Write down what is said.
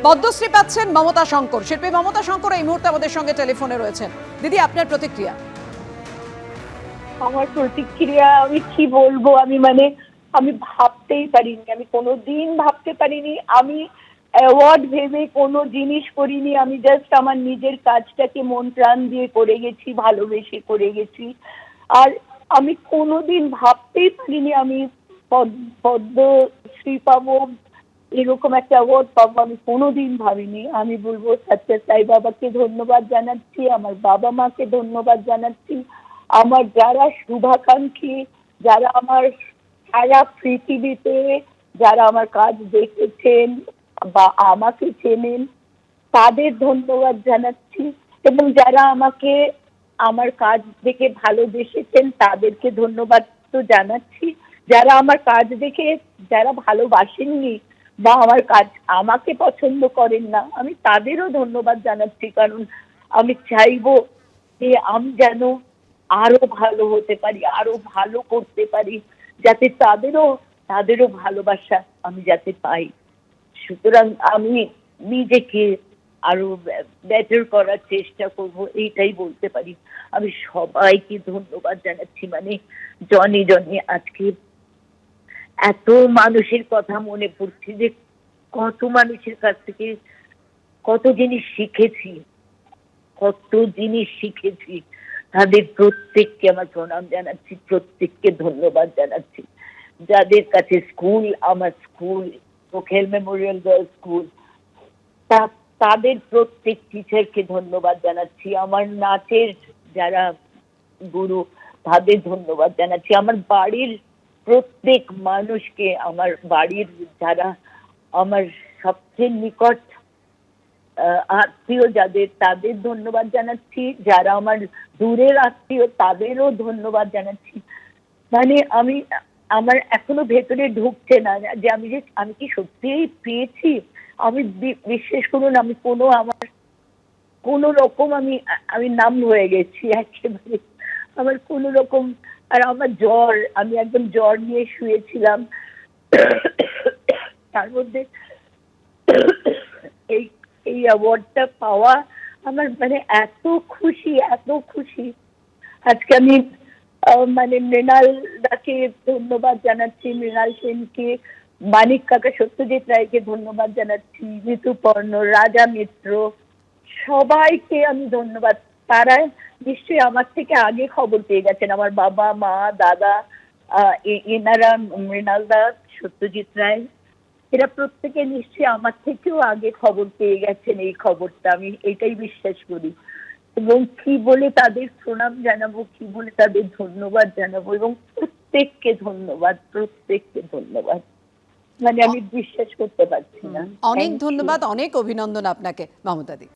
পদ্মশ্রী পাচ্ছেন মমতা শঙ্কর। শিল্পী মমতা শঙ্কর এই মুহূর্তে আমাদের সঙ্গে টেলিফোনে রয়েছেন। দিদি, আপনার প্রতিক্রিয়া। আমার প্রতিক্রিয়া আমি কি বলবো, আমি ভাবতেই পারিনি, আমি কোনোদিন ভাবতে পারিনি। আমি অ্যাওয়ার্ড ভেবে কোনো জিনিস করিনি, আমি জাস্ট আমার নিজের কাজটাকে মন প্রাণ দিয়ে করে গেছি, ভালোবেসে করে গেছি। আর আমি কোনোদিন ভাবতেই পারিনি আমি পদ্মশ্রী পাবো, এরকম একটা অ্যাওয়ার্ড পাবো, আমি কোনোদিন ভাবিনি। আমি বলবো সত্যি সাই বাবাকে ধন্যবাদ জানাচ্ছি, আমার বাবা মাকে ধন্যবাদ জানাচ্ছি, আমার যারা শুভাকাঙ্ক্ষী, যারা আমার সারা পৃথিবীতে যারা আমার কাজ দেখেছেন বা আমাকে চেনেন তাদের ধন্যবাদ জানাচ্ছি, এবং যারা আমাকে আমার কাজ দেখে ভালোবেসেছেন তাদেরকে ধন্যবাদ তো জানাচ্ছি। যারা আমার কাজ দেখে যারা ভালোবাসেননি বা আমার কাজ আমাকে পছন্দ করেন না, আমি তাদেরও ধন্যবাদ জানাচ্ছি। কারণ আমি চাইবো যে আমি যেন আরো ভালো হতে পারি, আরো ভালো করতে পারি, যাতে তাদেরও ভালোবাসা আমি যাতে পাই। সুতরাং আমি নিজেকে আরো বেটার করার চেষ্টা করব, এইটাই বলতে পারি। আমি সবাইকে ধন্যবাদ জানাচ্ছি, জনে জনে আজকে এত মানুষের কথা মনে পড়ছে যে কত মানুষের কাছ থেকে কত জিনিস শিখেছি, কত জিনিস শিখেছি। তাদের প্রত্যেককে আমার প্রণাম জানাচ্ছি, প্রত্যেককে ধন্যবাদ জানাচ্ছি। যাদের কাছে আমার স্কুল পোখেল মেমোরিয়াল গার্লস স্কুল, তাদের প্রত্যেক টিচারকে ধন্যবাদ জানাচ্ছি। আমার নাচের যারা গুরু তাদের ধন্যবাদ জানাচ্ছি। আমার বাড়ির প্রত্যেক মানুষকে, আমার বাড়ির যারা আমার সবচেয়ে নিকট আত্মীয় যাদের, তাদের ধন্যবাদ জানাচ্ছি। যারা আমার দূরের আত্মীয় তাদেরও ধন্যবাদ জানাচ্ছি। আমি আমার এখনো ভেতরে ঢুকছে না যে আমি কি সত্যিই পেয়েছি। আমি বিশ্বাস করুন, আমি কোনো রকম আমি নাম হয়ে গেছি একেবারে। আমার কোনো রকম, আর আমার আমি একদম জ্বর নিয়ে শুয়েছিলাম। তার মধ্যে এই এই অ্যাওয়ার্ডটা পাওয়া আমার এত খুশি, এত খুশি। আজকে আমি মৃণাল দাকে ধন্যবাদ জানাচ্ছি, মৃণাল সেনকে, মানিক কাকা, সত্যজিৎ রায়কে ধন্যবাদ জানাচ্ছি, ঋতুপর্ণ, রাজা মিত্র, সবাইকে আমি ধন্যবাদ। তারা নিশ্চয়ই আমার থেকে আগে খবর পেয়ে গেছেন, আমার বাবা মা দাদা, এনারা, মৃণাল দা, সত্যজিৎ রায়, এরা প্রত্যেকে নিশ্চয়ই আমার থেকেও আগে খবর পেয়ে গেছেন এই খবরটা, আমি এটাই বিশ্বাস করি। এবং কি বলে তাদের প্রণাম জানাবো, কি বলে তাদের ধন্যবাদ জানাবো, এবং প্রত্যেককে ধন্যবাদ, প্রত্যেককে ধন্যবাদ। আমি বিশ্বাস করতে পারছি না। অনেক ধন্যবাদ, অনেক অভিনন্দন আপনাকে মমতাদি।